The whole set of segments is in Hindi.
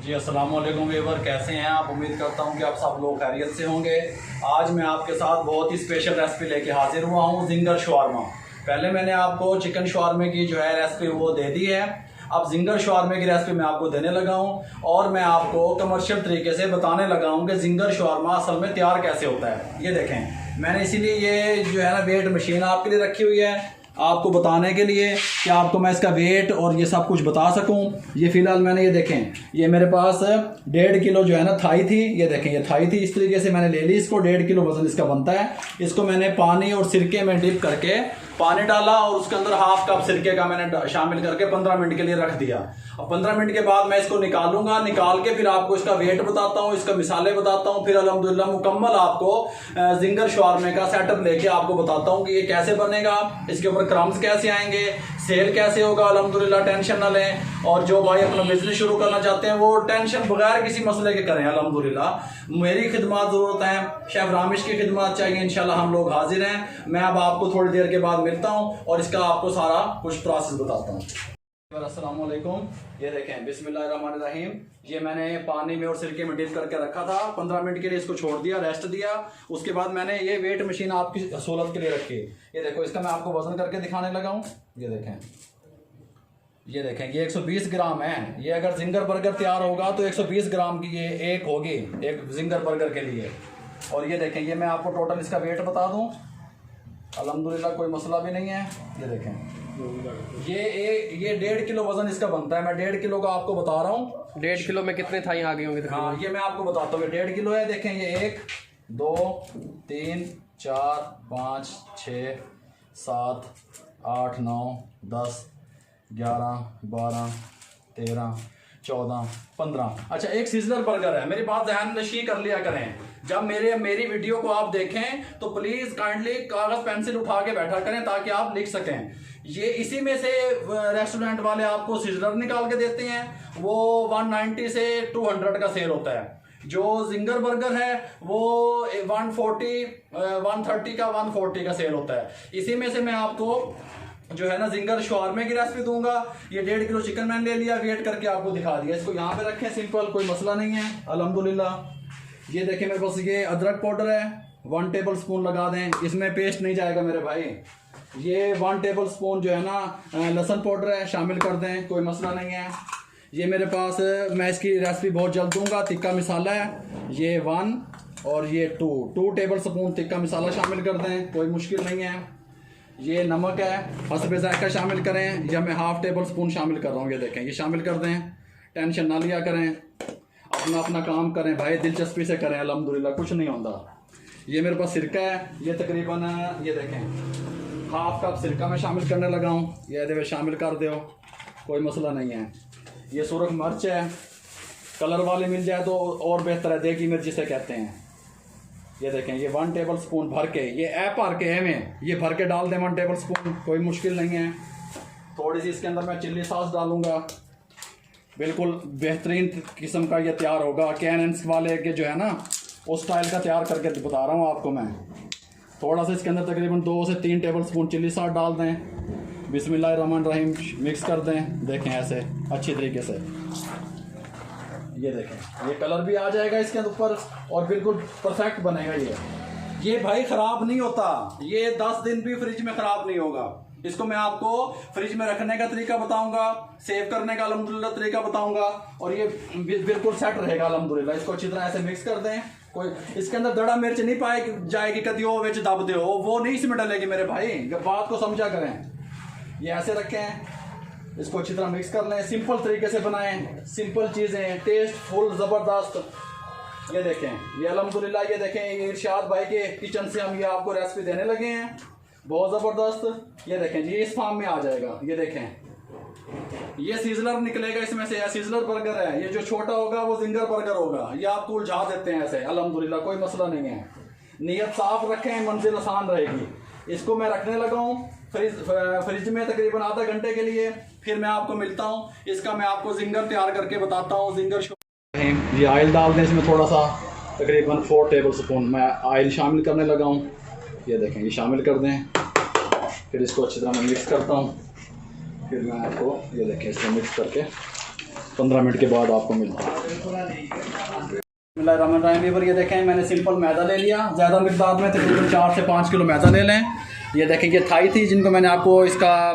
जी अस्सलाम वालेकुम व्यूअर, कैसे हैं आप? उम्मीद करता हूं कि आप सब लोग खैरियत से होंगे। आज मैं आपके साथ बहुत ही स्पेशल रेसिपी लेके हाजिर हुआ हूं, जिंगर शवारमा। पहले मैंने आपको चिकन शवारमे की जो है रेसिपी वो दे दी है। अब जिंगर शवारमे की रेसिपी मैं आपको देने लगा हूं और मैं आपको कमर्शियल तरीके से बताने लगा हूं कि जिंगर शवारमा असल में तैयार कैसे होता है। ये देखें, मैंने इसीलिए ये जो है ना वेट मशीन आपके लिए रखी हुई है, आपको बताने के लिए कि आपको मैं इसका वेट और ये सब कुछ बता सकूं। ये फिलहाल मैंने ये देखें, ये मेरे पास 1.5 किलो जो है ना थाई थी। ये देखें, ये थाई थी, इस तरीके से मैंने ले ली इसको। 1.5 किलो वजन इसका बनता है। इसको मैंने पानी और सिरके में डिप करके पानी डाला और उसके अंदर 1/2 कप सिरके का मैंने शामिल करके 15 मिनट के लिए रख दिया। और 15 मिनट के बाद मैं इसको निकालूंगा। निकाल के फिर आपको इसका वेट बताता हूँ, इसका मिसाले बताता हूँ, फिर अल्हम्दुलिल्लाह मुकम्मल आपको जिंगर शवारमे का सेटअप लेके आपको बताता हूँ कि ये कैसे बनेगा, इसके ऊपर क्रम्स कैसे आएंगे, सेल कैसे होगा। अल्हम्दुलिल्लाह टेंशन ना लें, और जो भाई अपना बिजनेस शुरू करना चाहते हैं वो टेंशन बगैर किसी मसले के करें। अल्हम्दुलिल्लाह मेरी खिदमत ज़रूरत है, शेफ रामिश की खिदमत चाहिए, इंशाल्लाह हम लोग हाजिर हैं। मैं अब आपको थोड़ी देर के बाद मिलता हूँ और इसका आपको सारा कुछ प्रोसेस बताता हूँ। अस्सलाम वालेकुम। ये देखें, बिस्मिल्लाहिर्रहमानिर्रहीम। ये मैंने पानी में और सिरके में डिप करके रखा था। 15 मिनट के लिए इसको छोड़ दिया, रेस्ट दिया। उसके बाद मैंने ये वेट मशीन आपकी सहूलत के लिए रखी। ये देखो, इसका मैं आपको वजन करके दिखाने लगा हूँ। ये देखें, ये 120 ग्राम है। ये अगर जिंगर बर्गर तैयार होगा तो 120 ग्राम की ये एक होगी, एक जिंगर बर्गर के लिए। और ये देखें, ये मैं आपको टोटल इसका वेट बता दूं। अल्हम्दुलिल्लाह कोई मसला भी नहीं है। ये देखें, ये 1.5 किलो वजन इसका बनता है। मैं 1.5 किलो का आपको बता रहा हूँ। 1.5 किलो में कितने थाई आ गए होंगे? हाँ, ये मैं आपको बताता हूँ। 1.5 किलो है। देखें, ये 1 2 3 4 5 6 7 8 9 10 11 12 13 14 15। अच्छा, एक सीजनल बर्गर है। मेरी बात ध्यान नशी कर लिया करें। जब मेरी वीडियो को आप देखें तो प्लीज काइंडली कागज पेंसिल उठा के बैठा करें ताकि आप लिख सकें। ये इसी में से रेस्टोरेंट वाले आपको सीजनर निकाल के देते हैं, वो 190 से 200 का सेल होता है। जो जिंगर बर्गर है वो 140 130 का 140 का सेल होता है। इसी में से मैं आपको जो है ना जिंगर शवारमे की रेसिपी दूंगा। ये 1.5 किलो चिकन मैंने ले लिया, वेट करके आपको दिखा दिया। इसको यहाँ पे रखें, सिंपल, कोई मसला नहीं है अल्हम्दुलिल्लाह। ये देखें, मेरे पास ये अदरक पाउडर है, 1 टेबल स्पून लगा दें। इसमें पेस्ट नहीं जाएगा मेरे भाई। ये 1 टेबल स्पून जो है ना लहसुन पाउडर है, शामिल कर दें, कोई मसला नहीं है। ये मेरे पास, मैं इसकी रेसिपी बहुत जल्द दूंगा, तिक्का मसाला है। ये 1 और ये 2 टेबल स्पून तिक्का मसाला शामिल कर दें, कोई मुश्किल नहीं है। ये नमक है, हस्बे ज़ायक़ा शामिल करें। यह मैं 1/2 टेबल स्पून शामिल कर रहा हूँ। ये देखें, ये शामिल कर दें। टेंशन ना लिया करें, अपना अपना काम करें भाई, दिलचस्पी से करें, अल्हम्दुलिल्लाह कुछ नहीं होता। ये मेरे पास सिरका है, ये तकरीबन, ये देखें 1/2 कप सिरका मैं शामिल करने लगा हूँ। ये दे शामिल कर दो, कोई मसला नहीं है। ये सुरख मिर्च है, कलर वाली मिल जाए तो और बेहतर है, देगी मिर्च जिसे कहते हैं। ये देखें, ये 1 टेबल स्पून भर के, ये भर के है में, ये भर के डाल दें 1 टेबल स्पून, कोई मुश्किल नहीं है। थोड़ी सी इसके अंदर मैं चिल्ली सॉस डालूंगा, बिल्कुल बेहतरीन किस्म का ये तैयार होगा। कैनन्स वाले के जो है ना उस स्टाइल का तैयार करके बता रहा हूँ आपको मैं। थोड़ा सा इसके अंदर तकरीबन 2 से 3 टेबल स्पून चिल्ली सॉस डाल दें। बिस्मिल्लाहिर्रहमानिर्रहीम मिक्स कर दें। देखें ऐसे अच्छी तरीके से, ये देखें, ये कलर भी आ जाएगा इसके ऊपर और बिल्कुल परफेक्ट बनेगा। ये भाई ख़राब नहीं होता, ये 10 दिन भी फ्रिज में ख़राब नहीं होगा। इसको मैं आपको फ्रिज में रखने का तरीका बताऊंगा, सेव करने का अल्हम्दुलिल्लाह तरीका बताऊंगा, और ये बिल्कुल सेट रहेगा अल्हम्दुलिल्लाह। इसको अच्छी तरह ऐसे मिक्स कर दें। कोई इसके अंदर दड़ा मिर्च नहीं पाए जाएगी, कभी वो विच दब दो, वो नहीं इसमें डलेगी मेरे भाई, बात को समझा करें। ये ऐसे रखें, इसको अच्छी तरह मिक्स कर लें। सिंपल तरीके से बनाएं, सिंपल चीज़ें, टेस्ट फुल ज़बरदस्त। ये देखें, ये अल्हम्दुलिल्लाह, ये देखें, ये इरशाद भाई के किचन से हम ये आपको रेसिपी देने लगे हैं, बहुत ज़बरदस्त। ये देखें, ये इस फार्म में आ जाएगा। ये देखें, ये सीजनर निकलेगा इसमें से, या सीजनर बर्गर है। ये जो छोटा होगा वो जिंगर बर्गर होगा। ये आपको उलझा देते हैं ऐसे, अल्हम्दुलिल्लाह कोई मसला नहीं है। नीयत साफ रखें, मंजिल आसान रहेगी। इसको मैं रखने लगा हूँ फ्रिज में तकरीबन आधा घंटे के लिए, फिर मैं आपको मिलता हूँ। इसका मैं आपको जिंगर तैयार करके बताता हूँ। जिंगर ये ऑयल डाल दें इसमें, थोड़ा सा तकरीबन 4 टेबल स्पून मैं ऑयल शामिल करने लगा हूँ। ये देखें, ये शामिल कर दें। फिर इसको अच्छी तरह मैं मिक्स करता हूँ। फिर मैं आपको ये देखें, इसको मिक्स करके 15 मिनट के बाद आपको मिलता है। बिस्मिल्लाहिर्रहमानिर्रहीम। ये देखें मैंने सिंपल मैदा ले लिया, ज़्यादा मिकदार में तकरीबन 4 से 5 किलो मैदा ले लें। ये देखें ये थाई थी जिनको मैंने आपको इसका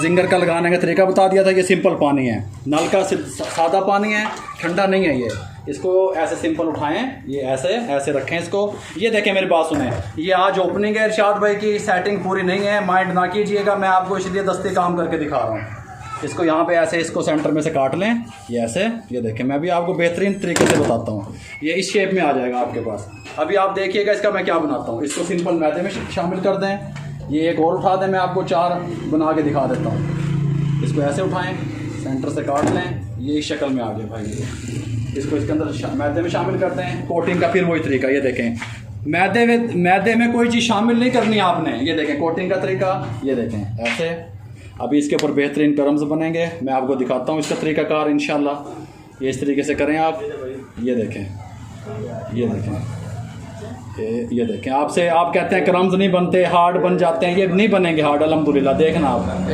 जिंगर का लगाने का तरीका बता दिया था। ये सिंपल पानी है, नल का सादा पानी है, ठंडा नहीं है। ये इसको ऐसे सिंपल उठाएं, ये ऐसे ऐसे रखें इसको। ये देखें मेरी बात सुने, ये आज ओपनिंग है इरशाद भाई की, सेटिंग पूरी नहीं है, माइंड ना कीजिएगा, मैं आपको इसलिए दस्ते काम करके दिखा रहा हूँ। इसको यहाँ पे ऐसे इसको सेंटर में से काट लें, ये ऐसे। ये देखें मैं भी आपको बेहतरीन तरीके से बताता हूँ, ये इस शेप में आ जाएगा आपके पास। अभी आप देखिएगा इसका मैं क्या बनाता हूँ। इसको सिंपल मैदे में शामिल कर दें। ये एक और उठा दें, मैं आपको 4 बना के दिखा देता हूँ। इसको ऐसे उठाएँ, सेंटर से काट लें, ये इस शक्ल में आ गया भाई। इसको इसके अंदर मैदे में शामिल करते हैं। कोटिंग का फिर वही तरीका, ये देखें मैदे में कोई चीज़ शामिल नहीं करनी आपने। ये देखें कोटिंग का तरीका, ये देखें ऐसे। अभी इसके ऊपर बेहतरीन क्रम्स बनेंगे, मैं आपको दिखाता हूँ इसका तरीकाकार इंशाल्लाह। ये इस तरीके से करें आप। ये देखें, ये देखें, ये देखें। आपसे आप कहते हैं क्रम्स नहीं बनते, हार्ड बन जाते हैं। ये नहीं बनेंगे हार्ड अल्हम्दुलिल्लाह। देखना आप,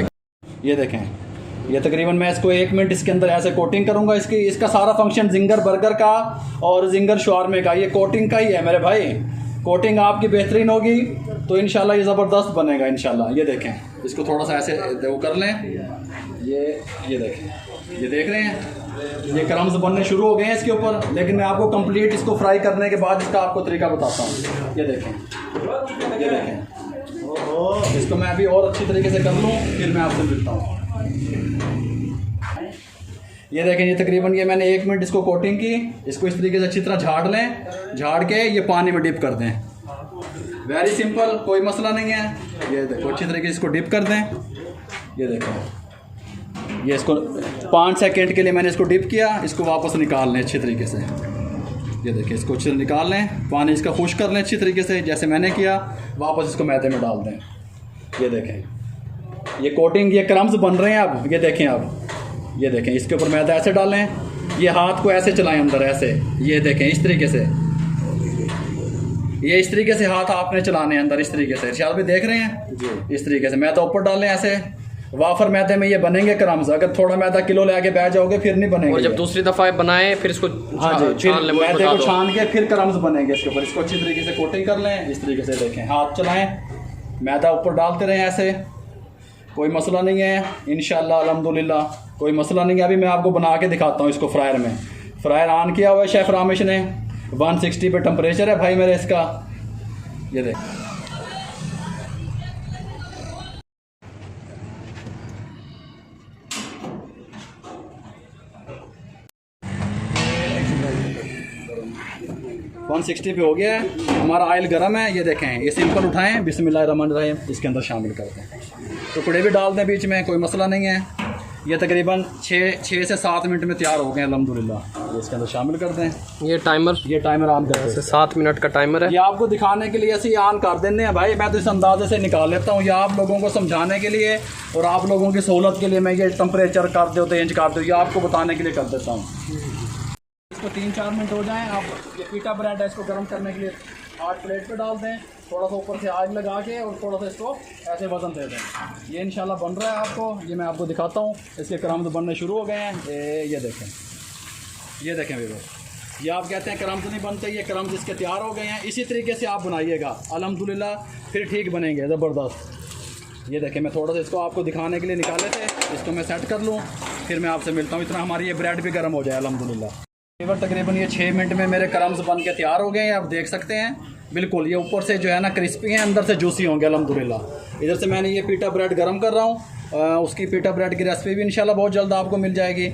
ये देखें, ये तकरीबन मैं इसको 1 मिनट इसके अंदर ऐसे कोटिंग करूँगा। इसका सारा फंक्शन जिंगर बर्गर का और जिंगर शवारमे का, ये कोटिंग का ही है मेरे भाई। कोटिंग आपकी बेहतरीन होगी तो इंशाल्लाह ये ज़बरदस्त बनेगा इंशाल्लाह। ये देखें, इसको थोड़ा सा ऐसे वो कर लें। ये देखें, ये देख रहे हैं ये क्रम्स बनने शुरू हो गए हैं इसके ऊपर। लेकिन मैं आपको कंप्लीट इसको फ्राई करने के बाद इसका आपको तरीका बताता हूँ। ये देखें, ये देखें, इसको मैं अभी और अच्छी तरीके से कर लूँ, फिर मैं आपसे मिलता हूँ। ये देखें, ये तकरीबन ये मैंने 1 मिनट इसको कोटिंग की। इसको इस तरीके से अच्छी तरह झाड़ लें, झाड़ के ये पानी में डिप कर दें। वेरी सिंपल, कोई मसला नहीं है। ये देखो अच्छी तरीके से इसको डिप कर दें। ये देखो, ये इसको 5 सेकंड के लिए मैंने इसको डिप किया। इसको वापस निकाल लें अच्छी तरीके से। ये देखिए, इसको अच्छे से निकाल लें, पानी इसका खुश्क कर लें अच्छी तरीके से जैसे मैंने किया। वापस इसको मैदे में डाल दें। ये देखें, ये कोटिंग, ये क्रम्स बन रहे हैं अब। ये देखें अब, ये देखें, इसके ऊपर मैदा ऐसे डालें। ये हाथ को ऐसे चलाएं अंदर ऐसे। ये देखें इस तरीके से, ये इस तरीके से हाथ आपने चलाने अंदर इस तरीके से। इरशाद भी देख रहे हैं, इस तरीके से मैदा ऊपर डालें ऐसे। वाफर मैदे में ये बनेंगे क्रम्स। अगर थोड़ा मैदा किलो ले आके बैठ जाओगे फिर नहीं बनेंगे। और जब दूसरी दफ़ा बनाएं फिर इसको हाँ जी, फिर मैदे को छान के फिर क्रम्स बनेंगे इसके ऊपर। इसको अच्छी तरीके से कोटिंग कर लें इस तरीके से। देखें, हाथ चलाएं, मैदा ऊपर डालते रहें ऐसे, कोई मसला नहीं है इंशाल्लाह अल्हम्दुलिल्लाह, कोई मसला नहीं है। अभी मैं आपको बना के दिखाता हूँ इसको फ्रायर में। फ्रायर ऑन किया हुआ है शेफ़ रामेश ने, 160 पे टेम्परेचर है भाई मेरे इसका। ये देख, वन 160 पे हो गया है हमारा। ऑयल गर्म है, ये देखें। ये सिंपल उठाएं, बिस्मिल्लाहिर्रहमानिर्रहीम, इसके अंदर शामिल करते हैं। टुकड़े भी डाल दें बीच में, कोई मसला नहीं है। ये तकरीबन 6 से 7 मिनट में तैयार हो गए अल्हम्दुलिल्लाह। ये इसके अंदर शामिल कर दें। ये टाइमर ऑन करते हैं, 7 मिनट का टाइमर है। ये आपको दिखाने के लिए ऐसे ऑन कर देने हैं भाई। मैं तो इस अंदाजे से निकाल लेता हूँ, ये आप लोगों को समझाने के लिए और आप लोगों की सहूलत के लिए मैं ये टेम्परेचर कर दो, चेंज कर दो, ये आपको बताने के लिए कर देता हूँ। इसको 3-4 मिनट हो जाएं। आप ये पीटा ब्रेड है, इसको गर्म करने के लिए हॉट प्लेट पे डाल दें, थोड़ा सा ऊपर से आग लगा के और थोड़ा सा इसको ऐसे वजन दे दें। ये इंशाल्लाह बन रहा है आपको, ये मैं आपको दिखाता हूँ। इसके क्रम्स बनने शुरू हो गए हैं। ये देखें, ये देखें भैया, ये आप कहते हैं क्रम्स नहीं बनते, ये क्रम्स इसके तैयार हो गए हैं। इसी तरीके से आप बनाइएगा अल्हम्दुलिल्लाह, फिर ठीक बनेंगे ज़बरदस्त। ये देखें, मैं थोड़ा सा इसको आपको दिखाने के लिए निकाले थे, इसको मैं सेट कर लूँ, फिर मैं आपसे मिलता हूँ। इतना हमारी ये ब्रेड भी गर्म हो जाए अल्हम्दुलिल्लाह। तकरीबन ये 6 मिनट में मेरे क्रम्स बन के तैयार हो गए हैं, आप देख सकते हैं। बिल्कुल ये ऊपर से जो है ना क्रिस्पी हैं, अंदर से जूसी होंगे अल्हम्दुलिल्लाह। इधर से मैंने ये पीटा ब्रेड गर्म कर रहा हूँ। उसकी पीटा ब्रेड की रेसिपी भी इंशाल्लाह बहुत जल्द आपको मिल जाएगी।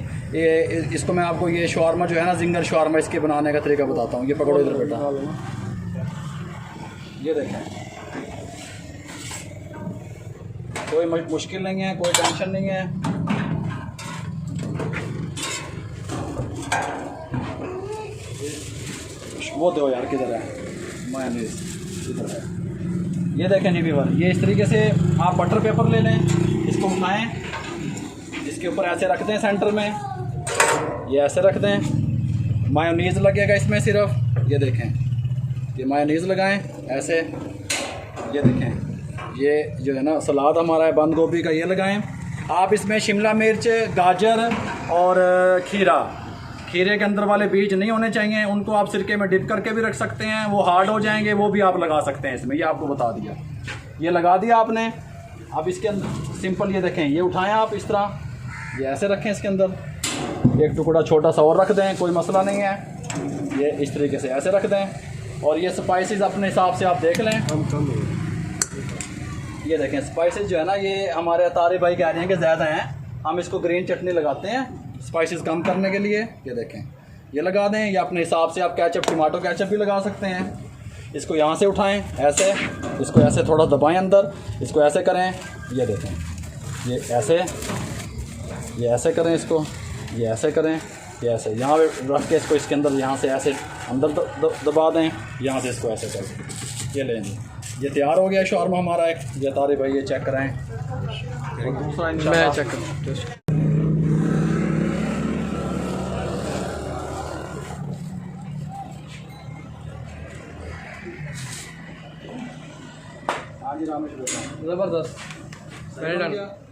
इसको मैं आपको ये शवारमा जो है ना, जिंगर शवारमा, इसके बनाने का तरीका बताता हूँ। ये पकड़ो इधर बेटा, ये देखें, कोई मुश्किल नहीं है, कोई टेंशन नहीं है। वो दो यार, किधर है मायोनीज़, इधर है। ये देखें जी व्यूअर, ये इस तरीके से आप बटर पेपर ले लें, इसको उठाएं, इसके ऊपर ऐसे रख दें सेंटर में, ये ऐसे रख दें। मायोनीज़ लगेगा इसमें सिर्फ, ये देखें, ये मायोनीज़ लगाएं ऐसे। ये देखें, ये जो है ना सलाद हमारा है बंद गोभी का, ये लगाएं। आप इसमें शिमला मिर्च, गाजर और खीरे के अंदर वाले बीज नहीं होने चाहिए, उनको आप सिरके में डिप करके भी रख सकते हैं, वो हार्ड हो जाएंगे, वो भी आप लगा सकते हैं इसमें। ये आपको बता दिया, ये लगा दिया आपने। अब इसके अंदर सिंपल ये देखें, ये उठाएं आप इस तरह, ये ऐसे रखें, इसके अंदर एक टुकड़ा छोटा सा और रख दें, कोई मसला नहीं है। ये इस तरीके से ऐसे रख दें और ये स्पाइसेस अपने हिसाब से आप देख लें। ये देखें स्पाइसेस जो है ना, ये हमारे अतारी भाई कह रहे हैं कि ज़्यादा हैं, हम इसको ग्रीन चटनी लगाते हैं स्पाइसेस कम करने के लिए। ये देखें ये लगा दें, या अपने हिसाब से आप केचप टमाटो केचप भी लगा सकते हैं। इसको यहाँ से उठाएं ऐसे, इसको ऐसे थोड़ा दबाएं अंदर, इसको ऐसे करें, ये देखें ये ऐसे करें, इसको ये ऐसे करें, ये ऐसे यहाँ पे रख के इसको इसके अंदर यहाँ से ऐसे अंदर दबा दें, यहाँ से इसको ऐसे करें। ये लेंगे, ये तैयार हो गया शॉर्मा हमारा एक। ये तारे भाई ये चेक कराएं, और दूसरा मैं इंशाल्लाह चेक करूँ। हाँ जी रामेश बोल रहा हूँ। ज़बरदस्त, वेल डन।